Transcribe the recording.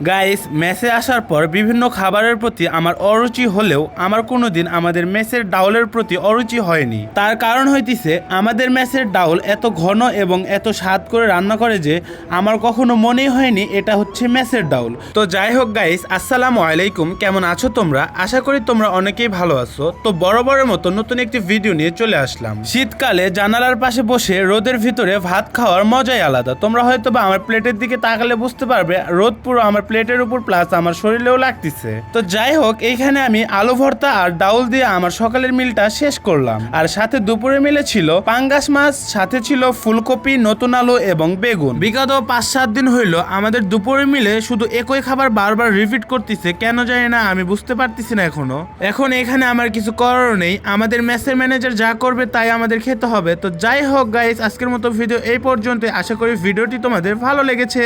Guys, মেসে আসার পর বিভিন্ন খাবারের প্রতি আমার অরুচি হলেও আমার কোনোদিন আমাদের মেসের ডাউলের প্রতি অরুচি হয়নি। তার কারণ হইতেছে আমাদের মেসের ডাউল এত ঘন এবং এত স্বাদ করে রান্না করে যে আমার কখনো মনেই হয়নি এটা হচ্ছে মেসের ডাউল। তো যাই হোক গাইস, আসসালামু আলাইকুম, কেমন আছো তোমরা? আশা করি তোমরা অনেকেই ভালো আছো। তো বরাবরের মতো নতুন একটি ভিডিও নিয়ে চলে আসলাম। শীতকালে জানালার পাশে বসে রোদের ভিতরে ভাত খাওয়ার মজাই আলাদা। তোমরা হয়তো বা আমার প্লেটের দিকে তাকালে বুঝতে পারবে রোদ পুরো আমার প্লেটের উপর প্লাস আমার শরীরেও লাগতেছে। তো যাই হোক, এইখানে আমি আলু ভর্তা আর ডাউল দিয়ে আমার সকালের মিলটা শেষ করলাম। আর সাথে দুপুরের মিলে ছিল পাঙ্গাস মাছ, সাথে ছিল ফুলকপি, নতুন আলু এবং বেগুন। বিগত 5-7 দিন হইল আমাদের দুপুরের মিলে শুধু একই খাবার বারবার রিপিট করতেছে, কেন জানি না, আমি বুঝতে পারতেছি না এখনো। এখন এখানে আমার কিছু করার নেই, আমাদের মেসের ম্যানেজার যা করবে তাই আমাদের খেতে হবে। তো যাই হোক গাইস, আজকের মতো ভিডিও এই পর্যন্ত। আশা করি ভিডিওটি তোমাদের ভালো লেগেছে।